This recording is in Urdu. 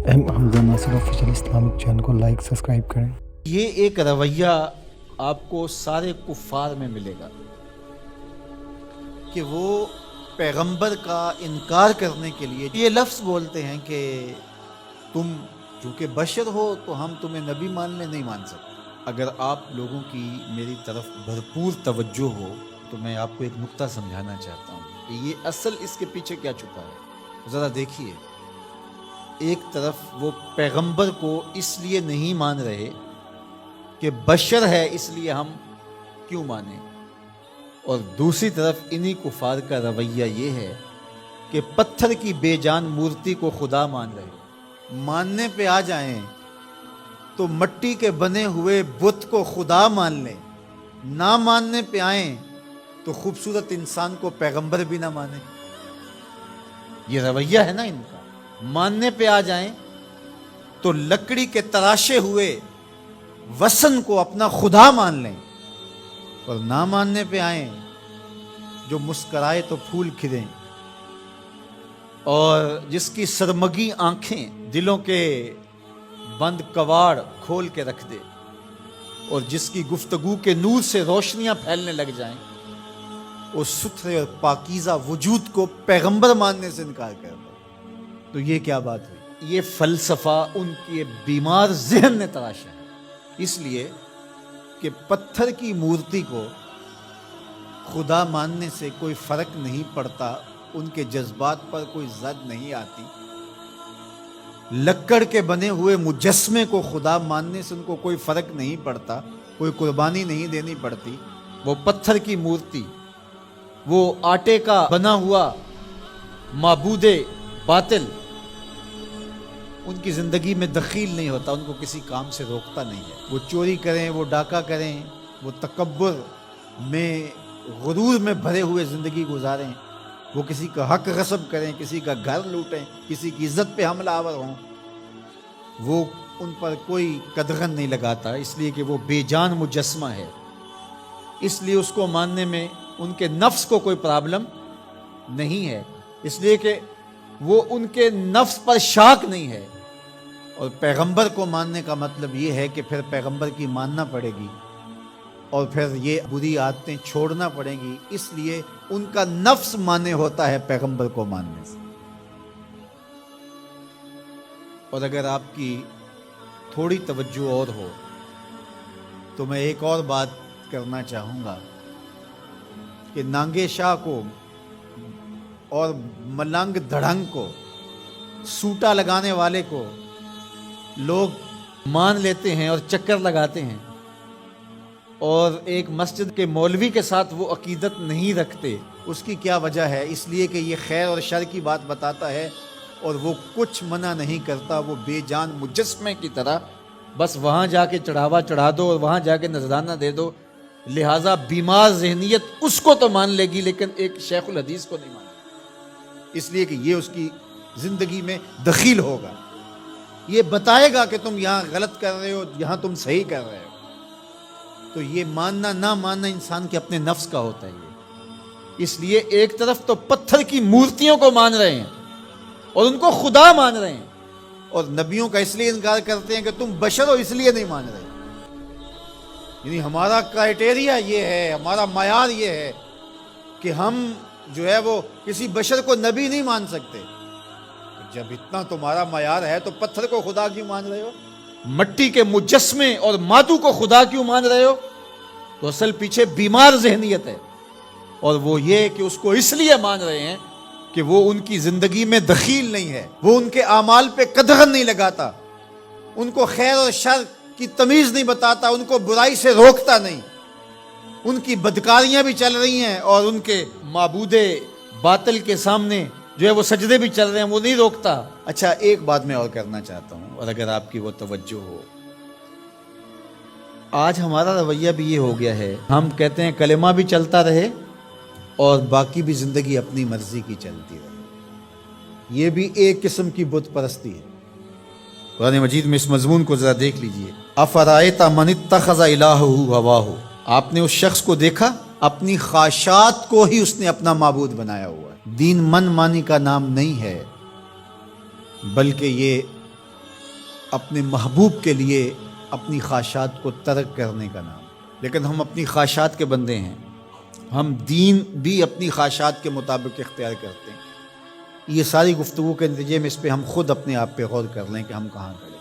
حمزہ ناصر آفیشیل اسلامک چینل کو لائک سبسکرائب کریں۔ یہ ایک رویہ آپ کو سارے کفار میں ملے گا کہ وہ پیغمبر کا انکار کرنے کے لیے یہ لفظ بولتے ہیں کہ تم چونکہ بشر ہو تو ہم تمہیں نبی ماننے نہیں مان سکتے۔ اگر آپ لوگوں کی میری طرف بھرپور توجہ ہو تو میں آپ کو ایک نقطہ سمجھانا چاہتا ہوں کہ یہ اصل اس کے پیچھے کیا چھپا ہے۔ ذرا دیکھیے، ایک طرف وہ پیغمبر کو اس لیے نہیں مان رہے کہ بشر ہے اس لیے ہم کیوں مانیں، اور دوسری طرف انہی کفار کا رویہ یہ ہے کہ پتھر کی بے جان مورتی کو خدا مان رہے، ماننے پہ آ جائیں تو مٹی کے بنے ہوئے بت کو خدا مان لیں، نہ ماننے پہ آئیں تو خوبصورت انسان کو پیغمبر بھی نہ مانیں۔ یہ رویہ ہے نا ان کا۔ ماننے پہ آ جائیں تو لکڑی کے تراشے ہوئے وثن کو اپنا خدا مان لیں، اور نہ ماننے پہ آئیں جو مسکرائے تو پھول کھلیں، اور جس کی سرمگی آنکھیں دلوں کے بند کواڑ کھول کے رکھ دے، اور جس کی گفتگو کے نور سے روشنیاں پھیلنے لگ جائیں، اس ستھرے اور پاکیزہ وجود کو پیغمبر ماننے سے انکار کر دے۔ تو یہ کیا بات ہوئی؟ یہ فلسفہ ان کے بیمار ذہن نے تراشا ہے، اس لیے کہ پتھر کی مورتی کو خدا ماننے سے کوئی فرق نہیں پڑتا، ان کے جذبات پر کوئی زد نہیں آتی۔ لکڑ کے بنے ہوئے مجسمے کو خدا ماننے سے ان کو کوئی فرق نہیں پڑتا، کوئی قربانی نہیں دینی پڑتی۔ وہ پتھر کی مورتی، وہ آٹے کا بنا ہوا معبود باطل ان کی زندگی میں دخیل نہیں ہوتا، ان کو کسی کام سے روکتا نہیں ہے۔ وہ چوری کریں، وہ ڈاکہ کریں، وہ تکبر میں غرور میں بھرے ہوئے زندگی گزاریں، وہ کسی کا حق غصب کریں، کسی کا گھر لوٹیں، کسی کی عزت پہ حملہ آور ہوں، وہ ان پر کوئی قدغن نہیں لگاتا، اس لیے کہ وہ بے جان مجسمہ ہے۔ اس لیے اس کو ماننے میں ان کے نفس کو کوئی پرابلم نہیں ہے، اس لیے کہ وہ ان کے نفس پر شاک نہیں ہے۔ اور پیغمبر کو ماننے کا مطلب یہ ہے کہ پھر پیغمبر کی ماننا پڑے گی، اور پھر یہ بری عادتیں چھوڑنا پڑیں گی، اس لیے ان کا نفس مانے ہوتا ہے پیغمبر کو ماننے سے۔ اور اگر آپ کی تھوڑی توجہ اور ہو تو میں ایک اور بات کرنا چاہوں گا کہ نانگے شاہ کو اور ملنگ دھڑنگ کو، سوٹا لگانے والے کو لوگ مان لیتے ہیں اور چکر لگاتے ہیں، اور ایک مسجد کے مولوی کے ساتھ وہ عقیدت نہیں رکھتے۔ اس کی کیا وجہ ہے؟ اس لیے کہ یہ خیر اور شر کی بات بتاتا ہے، اور وہ کچھ منع نہیں کرتا، وہ بے جان مجسمے کی طرح بس وہاں جا کے چڑھاوا چڑھا دو اور وہاں جا کے نذرانہ دے دو، لہٰذا بیمار ذہنیت اس کو تو مان لے گی لیکن ایک شیخ الحدیث کو نہیں مان لے، اس لیے کہ یہ اس کی زندگی میں دخیل ہوگا، یہ بتائے گا کہ تم یہاں غلط کر رہے ہو، یہاں تم صحیح کر رہے ہو۔ تو یہ ماننا نہ ماننا انسان کے اپنے نفس کا ہوتا ہے یہ۔ اس لیے ایک طرف تو پتھر کی مورتیوں کو مان رہے ہیں اور ان کو خدا مان رہے ہیں، اور نبیوں کا اس لیے انکار کرتے ہیں کہ تم بشر ہو اس لیے نہیں مان رہے۔ یعنی ہمارا کرائٹیریا یہ ہے، ہمارا معیار یہ ہے کہ ہم جو ہے وہ کسی بشر کو نبی نہیں مان سکتے۔ جب اتنا تمہارا معیار ہے تو پتھر کو خدا کیوں مان رہے ہو؟ مٹی کے مجسمے اور مادو کو خدا کیوں مان رہے ہو؟ تو اصل پیچھے بیمار ذہنیت ہے، اور وہ یہ کہ اس کو اس لیے مان رہے ہیں کہ وہ ان کی زندگی میں دخیل نہیں ہے، وہ ان کے اعمال پہ قدغن نہیں لگاتا، ان کو خیر اور شر کی تمیز نہیں بتاتا، ان کو برائی سے روکتا نہیں، ان کی بدکاریاں بھی چل رہی ہیں اور ان کے معبود باطل کے سامنے جو ہے وہ سجدے بھی چل رہے ہیں، وہ نہیں روکتا۔ اچھا، ایک بات میں اور کرنا چاہتا ہوں، اور اگر آپ کی وہ توجہ ہو، آج ہمارا رویہ بھی یہ ہو گیا ہے، ہم کہتے ہیں کلمہ بھی چلتا رہے اور باقی بھی زندگی اپنی مرضی کی چلتی رہے۔ یہ بھی ایک قسم کی بت پرستی ہے۔ قرآن مجید میں اس مضمون کو ذرا دیکھ لیجئے۔ افرأیت من اتخذ الہہ ہواہ، آپ نے اس شخص کو دیکھا اپنی خواہشات کو ہی اس نے اپنا معبود بنایا ہوا ہے۔ دین من مانی کا نام نہیں ہے، بلکہ یہ اپنے محبوب کے لیے اپنی خواہشات کو ترک کرنے کا نام، لیکن ہم اپنی خواہشات کے بندے ہیں، ہم دین بھی اپنی خواہشات کے مطابق اختیار کرتے ہیں۔ یہ ساری گفتگو کے نتیجے میں اس پہ ہم خود اپنے آپ پہ غور کر لیں کہ ہم کہاں کھڑے ہیں۔